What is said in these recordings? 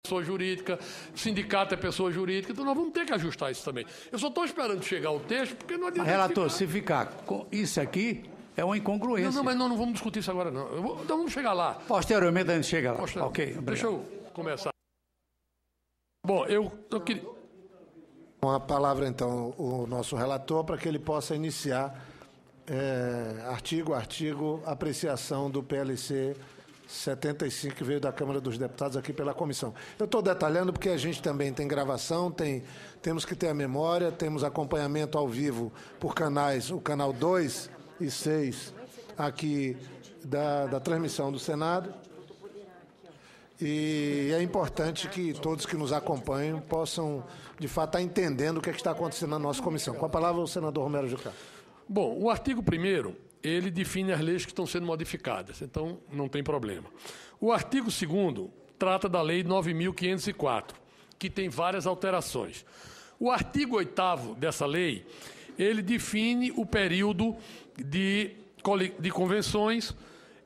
pessoa jurídica, sindicato é pessoa jurídica, então nós vamos ter que ajustar isso também. Eu só estou esperando chegar o texto, porque não adianta. Relator, se ficar isso aqui, é uma incongruência. Não, mas nós não vamos discutir isso agora, não. Então vamos chegar lá. Posteriormente a gente chega lá. Ok, obrigado. Deixa eu começar. Bom, eu queria... Com a palavra, então, o nosso relator, para que ele possa iniciar artigo a artigo, apreciação do PLC 75, que veio da Câmara dos Deputados aqui pela comissão. Eu estou detalhando porque a gente também tem gravação, temos que ter a memória, temos acompanhamento ao vivo por canais, o canal 2 e 6 aqui da transmissão do Senado. E é importante que todos que nos acompanham possam, de fato, estar entendendo o que está acontecendo na nossa comissão. Com a palavra, o senador Romero Jucá. Bom, o artigo 1º, ele define as leis que estão sendo modificadas, então não tem problema. O artigo 2º trata da Lei 9.504, que tem várias alterações. O artigo 8º dessa lei, ele define o período de convenções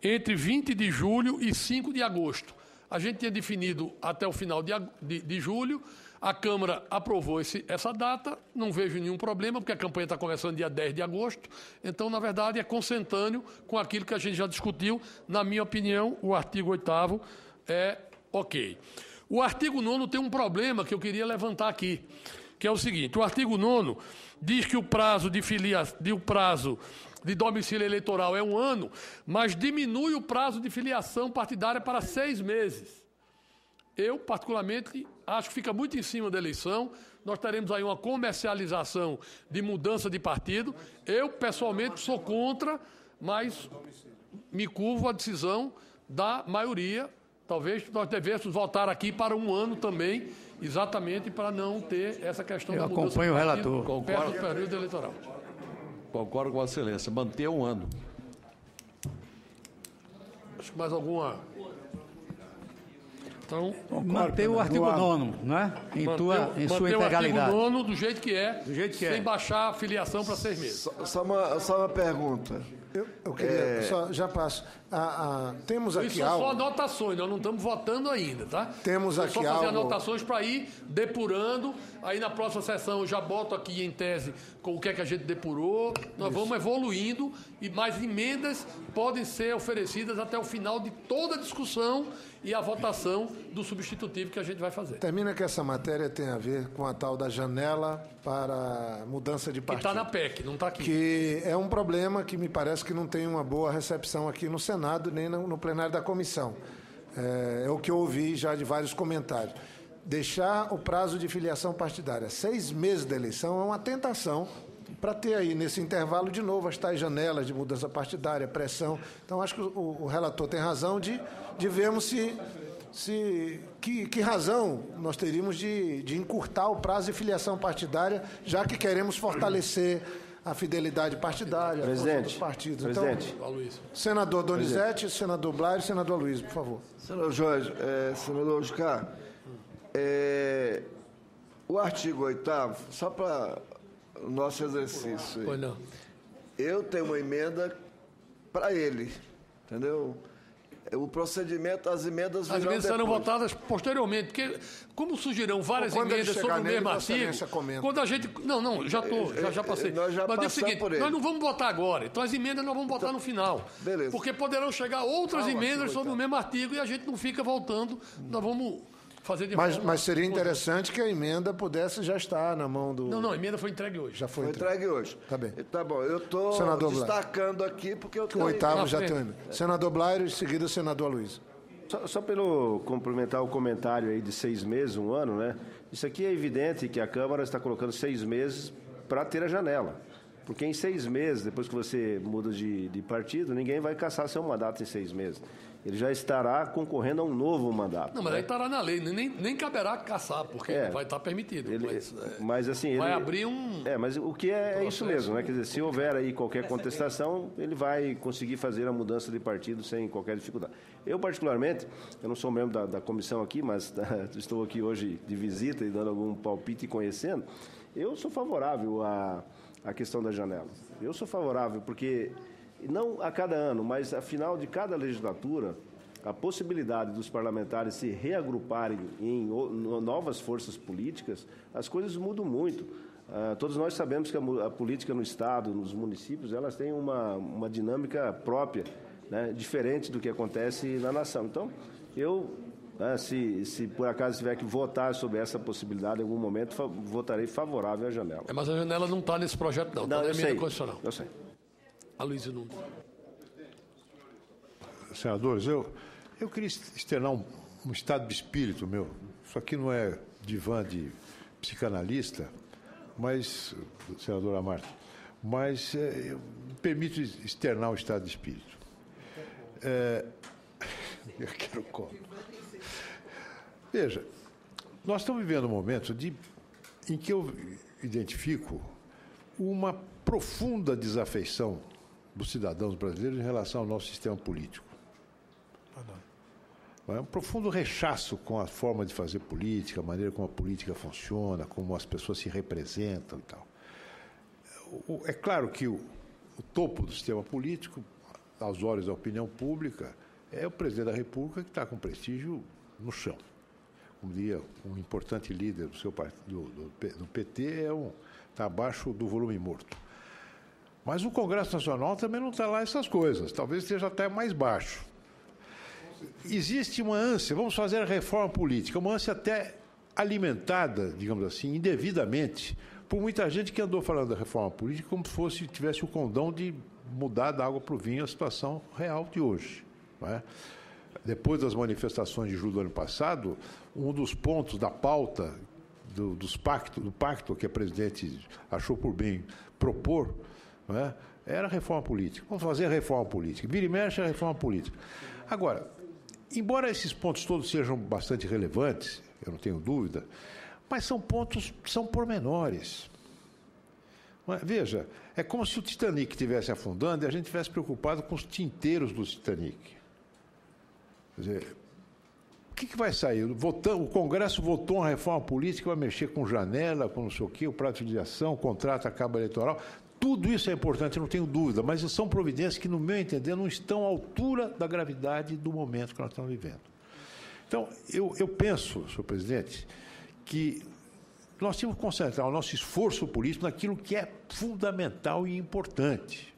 entre 20 de julho e 5 de agosto. A gente tinha definido até o final de julho, a Câmara aprovou essa data, não vejo nenhum problema, porque a campanha está começando dia 10 de agosto, então, na verdade, é consentâneo com aquilo que a gente já discutiu. Na minha opinião, o artigo 8º é ok. O artigo 9º tem um problema que eu queria levantar aqui, que é o seguinte: o artigo 9º diz que o prazo de domicílio eleitoral é 1 ano, mas diminui o prazo de filiação partidária para 6 meses. Eu, particularmente, acho que fica muito em cima da eleição. Nós teremos aí uma comercialização de mudança de partido. Eu, pessoalmente, sou contra, mas me curvo à decisão da maioria. Talvez nós devêssemos votar aqui para 1 ano também, exatamente para não ter essa questão da mudança de partido. Eu acompanho o relator. Perto do período eleitoral. Concordo com Vossa Excelência. Manter 1 ano. Acho que mais alguma... Então, manter o artigo 9º, não é? Em sua integralidade. Manter o artigo 9º do jeito que é, sem baixar a filiação para 6 meses. Só uma pergunta. Eu queria, já passo. Temos aqui Isso algo... são só anotações, nós não estamos votando ainda, tá? Temos aqui só fazer algo... anotações para ir depurando. Aí na próxima sessão eu já boto aqui em tese com o que é que a gente depurou. Nós vamos evoluindo e mais emendas podem ser oferecidas até o final de toda a discussão e a votação do substitutivo que a gente vai fazer. Termina que essa matéria tem a ver com a tal da janela para mudança de partido. Que está na PEC, não está aqui. Que é um problema que me parece que não tem uma boa recepção aqui no Senado, nem no plenário da comissão. É o que eu ouvi já de vários comentários. Deixar o prazo de filiação partidária 6 meses da eleição é uma tentação para ter aí, nesse intervalo, de novo, as tais janelas de mudança partidária, pressão. Então, acho que o relator tem razão de vermos que razão nós teríamos de encurtar o prazo de filiação partidária, já que queremos fortalecer a fidelidade partidária, a dos partidos. Presidente. Então, senador Donizete, senador Blair e senador Aloysio, por favor. Senador Jorge, senador Jucá, o artigo 8º, só para o nosso exercício. Pois não. Eu tenho uma emenda para ele, entendeu? O procedimento, as emendas virão depois. Serão votadas posteriormente, porque como surgirão várias emendas sobre o mesmo artigo, quando a gente... Não, já passei. Nós já Mas é o seguinte, por ele. nós não vamos votar agora, então as emendas nós vamos votar no final. Beleza. Porque poderão chegar outras emendas sobre o mesmo artigo e a gente não fica voltando, nós vamos fazer de forma... Mas seria interessante que a emenda pudesse já estar na mão do... Não, a emenda foi entregue hoje. Já foi entregue hoje. Tá bem. Tá bom, eu estou destacando aqui porque eu tenho... O 8º já tem emenda. Senador Blair e em seguida o senador Aloysio. Só pelo complementar o comentário aí de 6 meses, 1 ano, né? Isso aqui é evidente que a Câmara está colocando 6 meses para ter a janela. Porque em 6 meses, depois que você muda de partido, ninguém vai caçar seu mandato em 6 meses. Ele já estará concorrendo a um novo mandato. Não, mas aí estará na lei, nem caberá caçar, porque vai estar permitido. Mas assim, vai abrir um... mas o que é isso mesmo, né? Quer dizer, se houver aí qualquer contestação, ele vai conseguir fazer a mudança de partido sem qualquer dificuldade. Eu, particularmente, eu não sou membro da comissão aqui, mas estou aqui hoje de visita e dando algum palpite e conhecendo. Eu sou favorável à questão da janela. Eu sou favorável, porque... não a cada ano, mas a final de cada legislatura, a possibilidade dos parlamentares se reagruparem em novas forças políticas, as coisas mudam muito. Todos nós sabemos que a política no Estado, nos municípios, elas têm uma dinâmica própria, né, diferente do que acontece na nação. Então, se por acaso tiver que votar sobre essa possibilidade em algum momento, votarei favorável à janela. Mas a janela não está nesse projeto, não. Está na emenda constitucional. Eu sei. Aloysio Nunes. Senadores, eu queria externar um estado de espírito meu. Isso aqui não é divã de psicanalista, mas, senadora Marta, mas me permite externar um estado de espírito. Eu quero como. Veja, nós estamos vivendo um momento em que eu identifico uma profunda desafeição dos cidadãos brasileiros em relação ao nosso sistema político. Um profundo rechaço com a forma de fazer política, a maneira como a política funciona, como as pessoas se representam e tal. É claro que o topo do sistema político, aos olhos da opinião pública, é o presidente da República, que está com prestígio no chão. Como diria um importante líder do PT, está abaixo do volume morto. Mas o Congresso Nacional também não está lá essas coisas, talvez esteja até mais baixo. Existe uma ânsia, vamos fazer a reforma política, uma ânsia até alimentada, digamos assim, indevidamente, por muita gente que andou falando da reforma política como se tivesse o condão de mudar da água para o vinho a situação real de hoje. Não é? Depois das manifestações de julho do ano passado, um dos pontos da pauta do pacto que a presidente achou por bem propor, não é? Era a reforma política. Vamos fazer a reforma política. Vira e mexe a reforma política. Agora, embora esses pontos todos sejam bastante relevantes, eu não tenho dúvida, mas são pormenores. Veja, é como se o Titanic estivesse afundando e a gente estivesse preocupado com os tinteiros do Titanic. Quer dizer, o que vai sair? O Congresso votou uma reforma política, vai mexer com janela, com não sei o quê, o privatização, o contrato, a cabo eleitoral. Tudo isso é importante, eu não tenho dúvida, mas são providências que, no meu entender, não estão à altura da gravidade do momento que nós estamos vivendo. Então, eu penso, senhor presidente, que nós temos que concentrar o nosso esforço político naquilo que é fundamental e importante.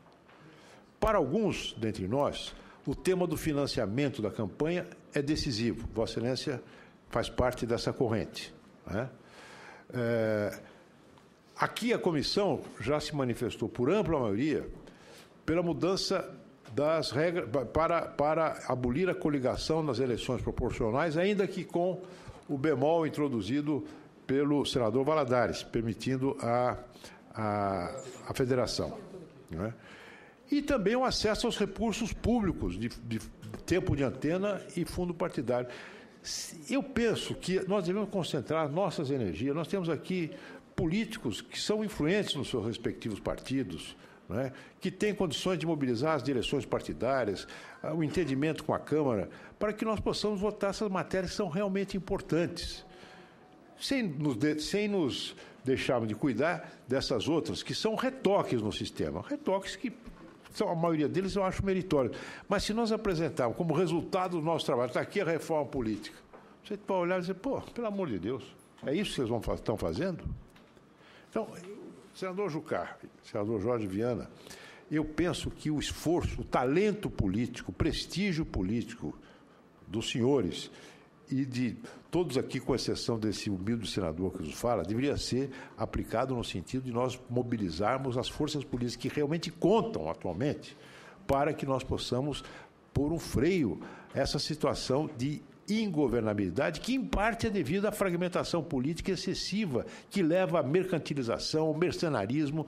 Para alguns dentre nós, o tema do financiamento da campanha é decisivo. Vossa Excelência faz parte dessa corrente, né? Aqui a comissão já se manifestou por ampla maioria pela mudança das regras para abolir a coligação nas eleições proporcionais, ainda que com o bemol introduzido pelo senador Valadares, permitindo a federação, né? E também o acesso aos recursos públicos de tempo de antena e fundo partidário. Eu penso que nós devemos concentrar nossas energias. Nós temos aqui políticos que são influentes nos seus respectivos partidos, né, que têm condições de mobilizar as direções partidárias, o entendimento com a Câmara, para que nós possamos votar essas matérias que são realmente importantes, sem nos deixarmos de cuidar dessas outras, que são retoques no sistema, retoques que a maioria deles eu acho meritórios. Mas se nós apresentarmos como resultado do nosso trabalho, está aqui a reforma política, você pode olhar e dizer, pelo amor de Deus, é isso que vocês estão fazendo? Então, senador Jucá, senador Jorge Viana, eu penso que o esforço, o talento político, o prestígio político dos senhores e de todos aqui, com exceção desse humilde senador que nos fala, deveria ser aplicado no sentido de nós mobilizarmos as forças políticas que realmente contam atualmente para que nós possamos pôr um freio a essa situação de ingovernabilidade, que em parte é devido à fragmentação política excessiva, que leva à mercantilização, ao mercenarismo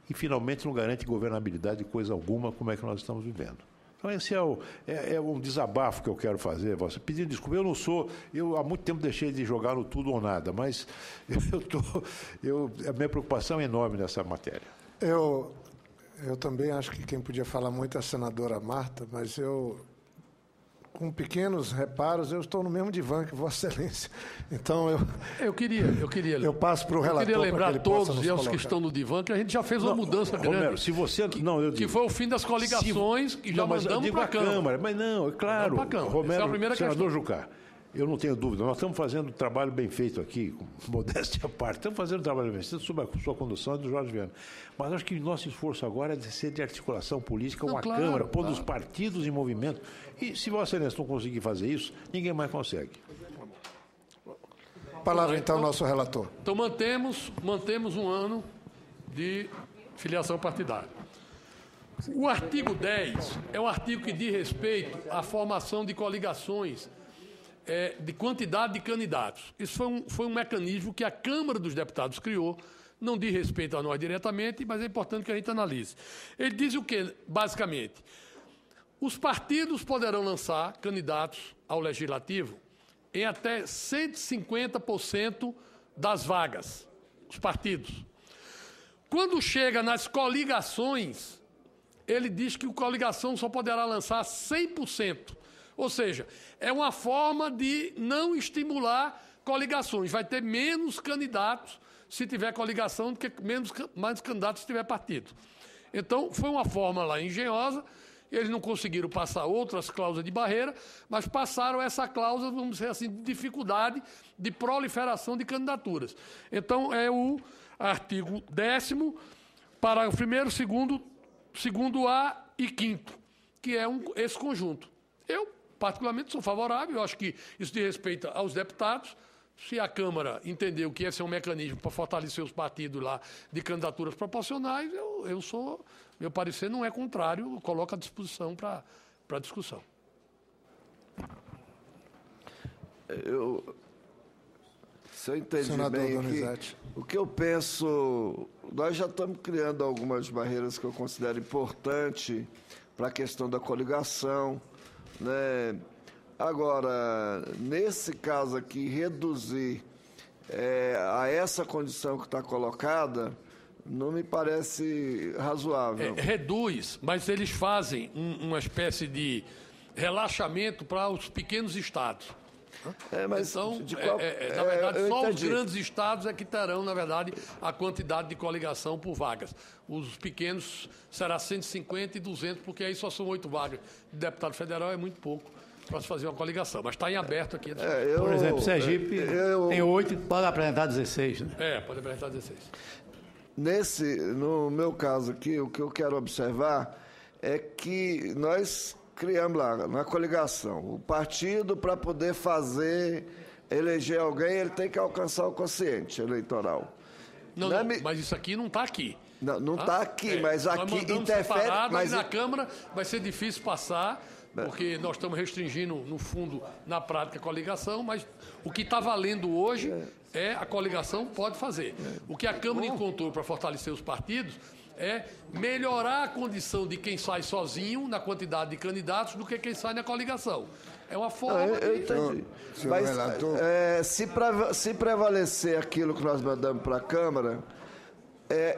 e finalmente não garante governabilidade de coisa alguma, como é que nós estamos vivendo. Então esse é um desabafo que eu quero fazer, você pedindo desculpa. Eu há muito tempo deixei de jogar no tudo ou nada, mas a minha preocupação é enorme nessa matéria. Eu também acho que quem podia falar muito é a senadora Marta, mas eu com pequenos reparos, eu estou no mesmo divã que Vossa Excelência. Então, eu queria eu passo para o relator. Eu queria lembrar para que todos os que estão no divã que a gente já fez uma mudança grande. Romero, se você... que foi o fim das coligações e já mandamos para a Câmara. Mas não, é claro. Romero, senador Jucá, eu não tenho dúvida. Nós estamos fazendo um trabalho bem feito aqui, com modéstia à parte. Estamos fazendo um trabalho bem feito sob a sua condução e do Jorge Viana. Mas acho que o nosso esforço agora é de ser de articulação política com a Câmara, pondo os partidos em movimento. E se Vossa Excelência não conseguir fazer isso, ninguém mais consegue. Palavra, então, ao nosso relator. Então, mantemos um ano de filiação partidária. O artigo 10 é um artigo que diz respeito à formação de coligações, de quantidade de candidatos. Isso foi um mecanismo que a Câmara dos Deputados criou, não diz respeito a nós diretamente, mas é importante que a gente analise. Ele diz o quê, basicamente? Os partidos poderão lançar candidatos ao Legislativo em até 150% das vagas, os partidos. Quando chega nas coligações, ele diz que a coligação só poderá lançar 100%. Ou seja, é uma forma de não estimular coligações. Vai ter menos candidatos se tiver coligação do que mais candidatos se tiver partido. Então, foi uma forma lá engenhosa. Eles não conseguiram passar outras cláusulas de barreira, mas passaram essa cláusula, vamos dizer assim, de dificuldade de proliferação de candidaturas. Então, é o artigo 10º, parágrafo 1º, 2º A e 5º, que é esse conjunto. Eu, particularmente, sou favorável, eu acho que isso diz respeito aos deputados. Se a Câmara entendeu que esse é um mecanismo para fortalecer os partidos lá de candidaturas proporcionais, meu parecer não é contrário, coloco à disposição para discussão. Se eu entendi bem aqui, o que eu penso, nós já estamos criando algumas barreiras que eu considero importantes para a questão da coligação, né? Agora, nesse caso aqui, reduzir a essa condição que está colocada, não me parece razoável. Reduz, mas eles fazem uma espécie de relaxamento para os pequenos estados. Mas então, na verdade, só os grandes estados é que terão, na verdade, a quantidade de coligação por vagas. Os pequenos será 150 e 200, porque aí só são 8 vagas. De deputado federal é muito pouco para se fazer uma coligação, mas está em aberto aqui. Por exemplo, Sergipe tem 8 e pode apresentar 16. Né? Pode apresentar 16. No meu caso aqui, o que eu quero observar é que nós criamos lá, na coligação, o partido, para poder eleger alguém, ele tem que alcançar o quociente eleitoral. Não, mas isso aqui não está aqui. Não está aqui, mas aqui interfere... Mas na Câmara vai ser difícil passar, porque nós estamos restringindo, no fundo, na prática, a coligação, mas o que está valendo hoje a coligação pode fazer. O que a Câmara encontrou para fortalecer os partidos é melhorar a condição de quem sai sozinho na quantidade de candidatos do que quem sai na coligação. É uma forma... Eu entendi. Mas se prevalecer aquilo que nós mandamos para a Câmara,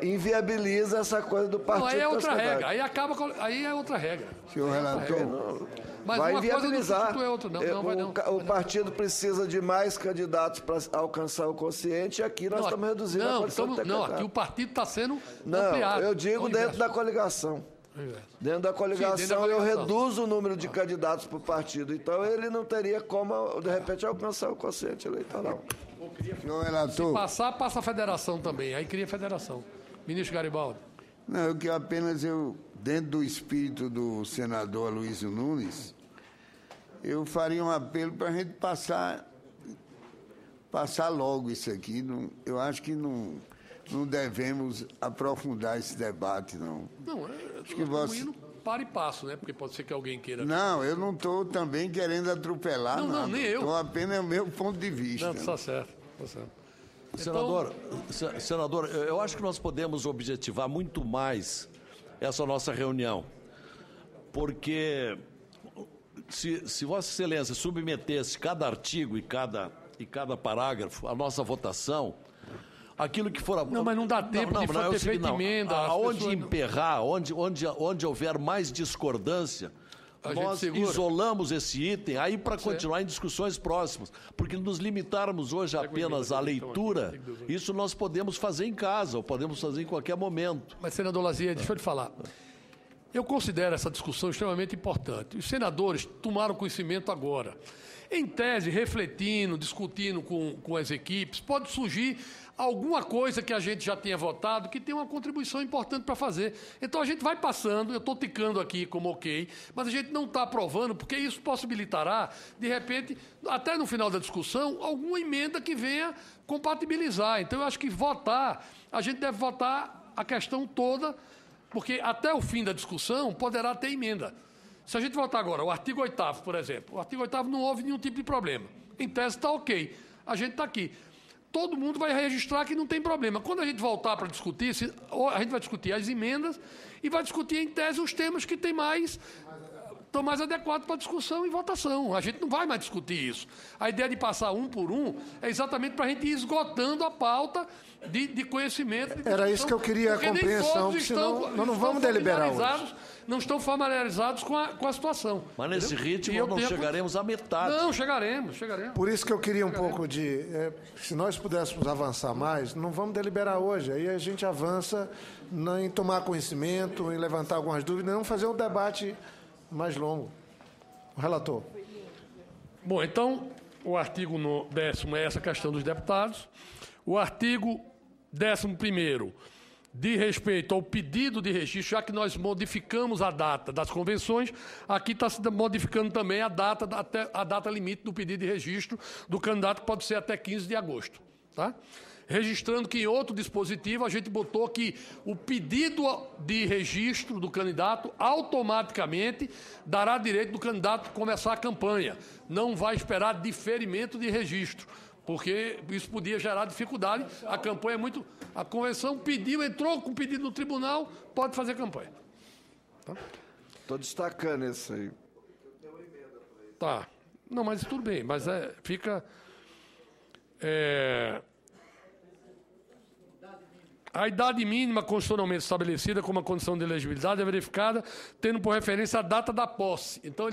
inviabiliza essa coisa do partido. Não, aí é outra regra. Aí é outra regra. Senhor relator... Mas vai inviabilizar. O partido precisa de mais candidatos para alcançar o quociente e aqui nós estamos reduzindo a condição de ter candidato. Aqui o partido está sendo ampliado. Eu digo dentro da coligação. Dentro da coligação eu reduzo o número de candidatos para o partido. Então ele não teria como, de repente, alcançar o quociente eleitoral. Senhor relator... Se passar, passa a federação também. Aí cria a federação. Ministro Garibaldi. Não, que apenas dentro do espírito do senador Aloysio Nunes, eu faria um apelo para a gente passar logo isso aqui. Eu acho que não devemos aprofundar esse debate, não. Acho que indo para e passo, né? Porque pode ser que alguém queira... Não, eu não estou também querendo atropelar nada. Não, nem eu. Estou apenas o meu ponto de vista. Não, está certo, está certo. Senador, eu acho que nós podemos objetivar muito mais essa nossa reunião, porque se Vossa Excelência submetesse cada artigo e cada parágrafo à nossa votação, aquilo que for... Não, mas não dá tempo de ter feito emenda. Aonde emperrar, onde houver mais discordância, nós isolamos esse item aí para continuar em discussões próximas. Porque nos limitarmos hoje apenas à leitura, isso nós podemos fazer em casa, ou podemos fazer em qualquer momento. Mas, senador Lazier, deixa eu lhe falar. Eu considero essa discussão extremamente importante. Os senadores tomaram conhecimento agora. Em tese, refletindo, discutindo com as equipes, pode surgir alguma coisa que a gente já tenha votado que tem uma contribuição importante para fazer. Então, a gente vai passando, eu estou ticando aqui como ok, mas a gente não está aprovando, porque isso possibilitará, de repente, até no final da discussão, alguma emenda que venha compatibilizar. Então, eu acho que a gente deve votar a questão toda, porque até o fim da discussão poderá ter emenda. Se a gente votar agora o artigo 8º, por exemplo, o artigo 8º não houve nenhum tipo de problema. Em tese está ok. A gente está aqui. Todo mundo vai registrar que não tem problema. Quando a gente voltar para discutir, a gente vai discutir as emendas e vai discutir, em tese, os temas que estão mais adequados para discussão e votação. A gente não vai mais discutir isso. A ideia de passar um por um é exatamente para a gente ir esgotando a pauta de conhecimento. Era isso que eu queria a compreensão, senão nós não vamos deliberar hoje. Não estão familiarizados com a situação. Mas nesse ritmo não chegaremos à metade. Não, chegaremos. Por isso que eu queria um pouco de... se nós pudéssemos avançar mais, não vamos deliberar hoje. Aí a gente avança em tomar conhecimento, em levantar algumas dúvidas, não fazer um debate mais longo. O relator. Bom, então, o artigo 10º é essa questão dos deputados. O artigo 11º... de respeito ao pedido de registro, já que nós modificamos a data das convenções, aqui está se modificando também a data limite do pedido de registro do candidato, que pode ser até 15 de agosto. Tá? Registrando que em outro dispositivo a gente botou que o pedido de registro do candidato automaticamente dará direito do candidato começar a campanha. Não vai esperar diferimento de registro, porque isso podia gerar dificuldade. A campanha é muito... A convenção entrou com pedido no tribunal, pode fazer campanha. Estou destacando isso aí. Tá. Não, mas tudo bem. Mas fica... A idade mínima constitucionalmente estabelecida como a condição de elegibilidade é verificada tendo por referência a data da posse. Então,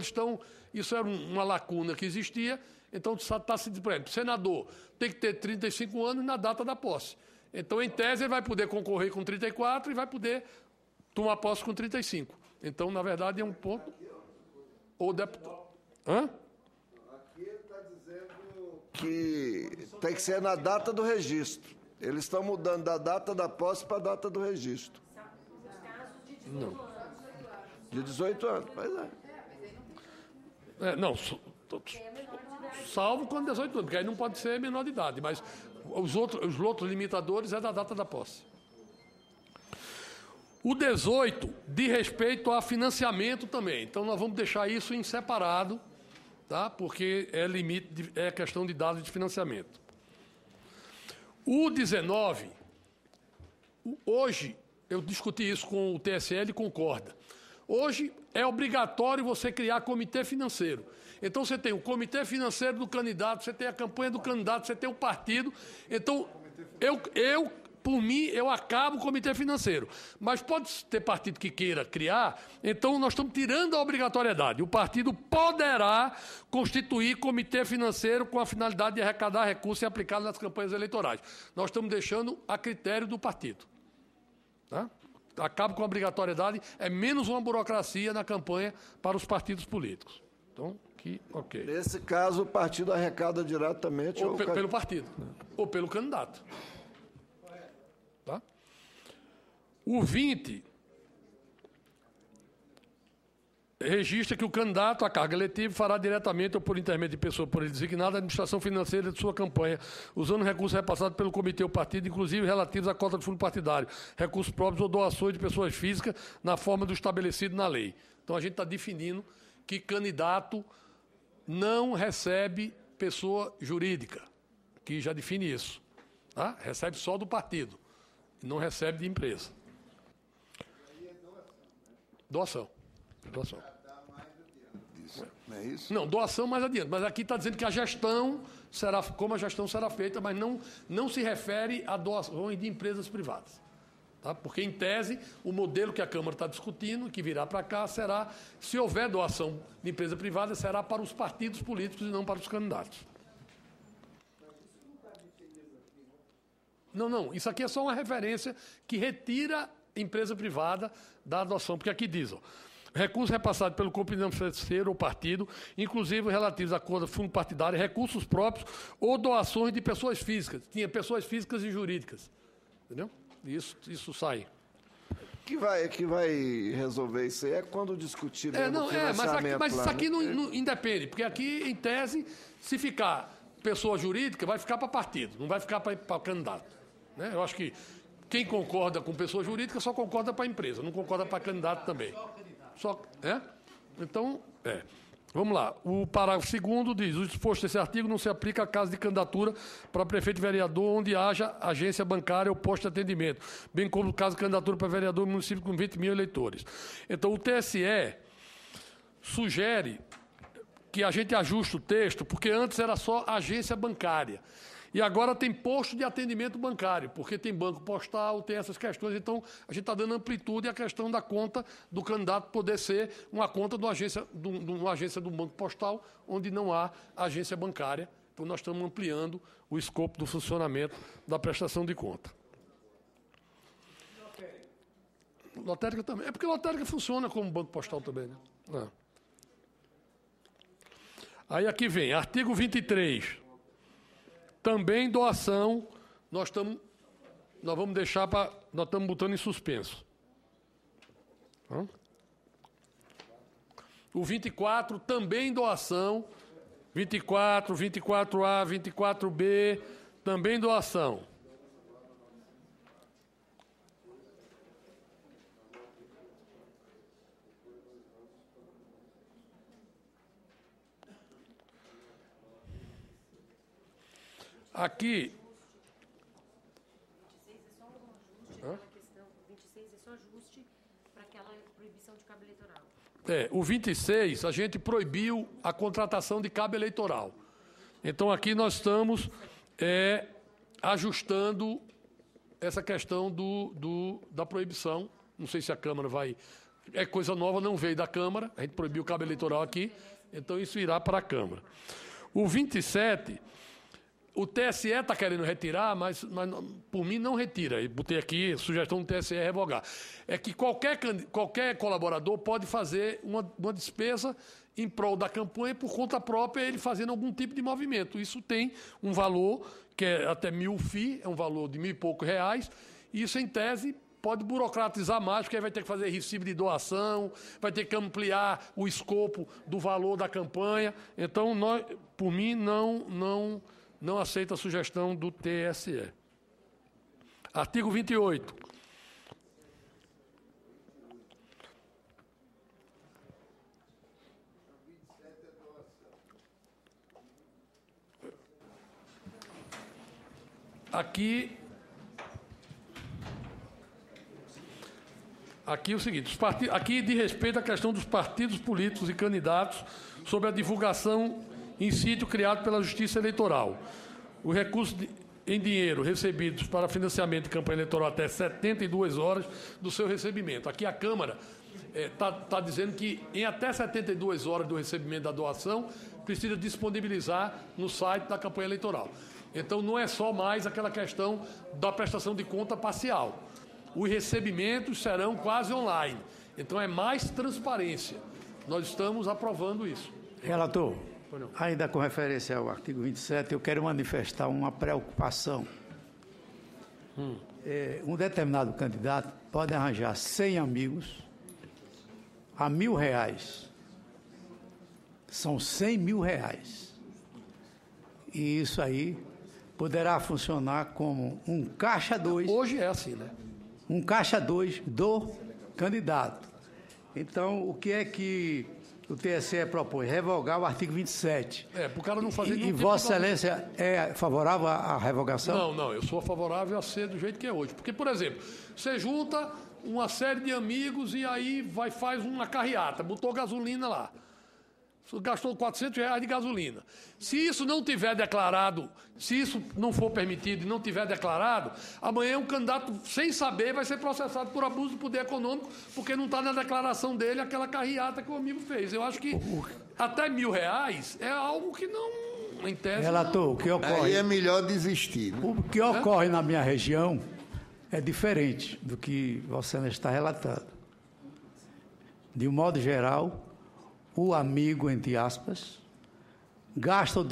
isso era uma lacuna que existia. Então, está se dizendo, por exemplo, senador tem que ter 35 anos na data da posse. Então, em tese, ele vai poder concorrer com 34 e vai poder tomar posse com 35. Então, na verdade, é um ponto... O deputado... Hã? Aqui ele está dizendo que tem que ser na data do registro. Eles estão mudando da data da posse para a data do registro. Não. De 18 anos, pois é. Não, salvo quando 18 anos, porque aí não pode ser menor de idade, mas os outros limitadores é da data da posse. O 18, de respeito a financiamento também. Então, nós vamos deixar isso em separado, tá? Porque é questão de dados de financiamento. O 19, hoje, eu discuti isso com o TSE, ele concorda. Hoje é obrigatório você criar comitê financeiro. Então, você tem o comitê financeiro do candidato, você tem a campanha do candidato, você tem o partido. Então, por mim, eu acabo o comitê financeiro. Mas pode ter partido que queira criar, então nós estamos tirando a obrigatoriedade. O partido poderá constituir comitê financeiro com a finalidade de arrecadar recursos e aplicá-los nas campanhas eleitorais. Nós estamos deixando a critério do partido. Tá? Acaba com a obrigatoriedade, é menos uma burocracia na campanha para os partidos políticos. Então, ok. Nesse caso, o partido arrecada diretamente... Ou pelo partido, ou pelo candidato. Tá? O 20 registra que o candidato à carga eletiva fará diretamente ou por intermédio de pessoa por ele designada a administração financeira de sua campanha, usando recursos repassados pelo comitê ou partido, inclusive relativos à cota de fundo partidário, recursos próprios ou doações de pessoas físicas na forma do estabelecido na lei. Então, a gente está definindo que candidato não recebe pessoa jurídica, que já define isso. Tá? Recebe só do partido, não recebe de empresa. Doação. Não é isso? Não, doação mais adiante. Mas aqui está dizendo que a gestão será feita, mas não se refere a doações de empresas privadas. Tá? Porque, em tese, o modelo que a Câmara está discutindo, que virá para cá, será, se houver doação de empresa privada, será para os partidos políticos e não para os candidatos. Não, isso aqui é só uma referência que retira empresa privada da adoção, porque aqui diz, ó, recursos repassados pelo competente financeiro ou partido, inclusive relativos a conta fundo partidário, recursos próprios ou doações de pessoas físicas. Tinha pessoas físicas e jurídicas. Entendeu? Isso sai. Que vai resolver isso aí é quando discutir mas isso aqui não independe, porque aqui, em tese, se ficar pessoa jurídica, vai ficar para partido, não vai ficar para candidato. Né? Eu acho que quem concorda com pessoa jurídica só concorda para a empresa, não concorda para candidato também. Então, vamos lá. O parágrafo 2º diz: o disposto desse artigo não se aplica a caso de candidatura para prefeito e vereador onde haja agência bancária ou posto de atendimento, bem como no caso de candidatura para vereador em município com 20 mil eleitores. Então, o TSE sugere que a gente ajuste o texto, porque antes era só agência bancária. E agora tem posto de atendimento bancário, porque tem banco postal, tem essas questões. Então, a gente está dando amplitude à questão da conta do candidato poder ser uma conta de uma agência do banco postal, onde não há agência bancária. Então, nós estamos ampliando o escopo do funcionamento da prestação de conta. Lotérica também. É porque lotérica funciona como banco postal também, né? Aí aqui vem, artigo 23. Também doação, nós vamos deixar para... Nós estamos botando em suspenso. O 24, também doação. 24, 24A, 24B, também doação. Aqui... 26 é só ajuste para aquela proibição de cabo eleitoral. O 26, a gente proibiu a contratação de cabo eleitoral. Então, aqui nós estamos ajustando essa questão da proibição. Não sei se a Câmara vai... É coisa nova, não veio da Câmara. A gente proibiu o cabo eleitoral aqui. Então, isso irá para a Câmara. O 27... O TSE está querendo retirar, mas por mim não retira. Eu botei aqui, sugestão do TSE revogar. É que qualquer colaborador pode fazer uma despesa em prol da campanha por conta própria, ele fazendo algum tipo de movimento. Isso tem um valor que é até 1.000 FII, é um valor de R$1.000 e poucos, e isso, em tese, pode burocratizar mais, porque aí vai ter que fazer recibo de doação, vai ter que ampliar o escopo do valor da campanha. Então, por mim, não aceita a sugestão do TSE. Artigo 28. Aqui é o seguinte, aqui diz respeito à questão dos partidos políticos e candidatos sobre a divulgação em sítio criado pela Justiça Eleitoral. Os recursos em dinheiro recebidos para financiamento de campanha eleitoral até 72 horas do seu recebimento. Aqui a Câmara está dizendo que em até 72 horas do recebimento da doação precisa disponibilizar no site da campanha eleitoral. Então não é só mais aquela questão da prestação de conta parcial. Os recebimentos serão quase online. Então é mais transparência. Nós estamos aprovando isso. Relator, ainda com referência ao artigo 27, eu quero manifestar uma preocupação. Um determinado candidato pode arranjar 100 amigos a R$1.000. São R$100.000. E isso aí poderá funcionar como um caixa 2. Hoje é assim, né? Um caixa 2 do candidato. Então, o que é que o TSE propõe? Revogar o artigo 27. Para o cara não fazer... E Vossa Excelência é favorável à revogação? Não, eu sou favorável a ser do jeito que é hoje. Porque, por exemplo, você junta uma série de amigos e aí faz uma carreata, botou gasolina lá. gastou R$400 de gasolina. Se isso não tiver declarado, se isso não for permitido e não tiver declarado, amanhã um candidato, sem saber, vai ser processado por abuso do poder econômico, porque não está na declaração dele aquela carreata que o amigo fez. Eu acho que até R$1.000 é algo que não, em tese... Relator, o que ocorre... Aí é melhor desistir. Né? O que ocorre na minha região é diferente do que você está relatando. De um modo geral, o amigo, entre aspas, gasta o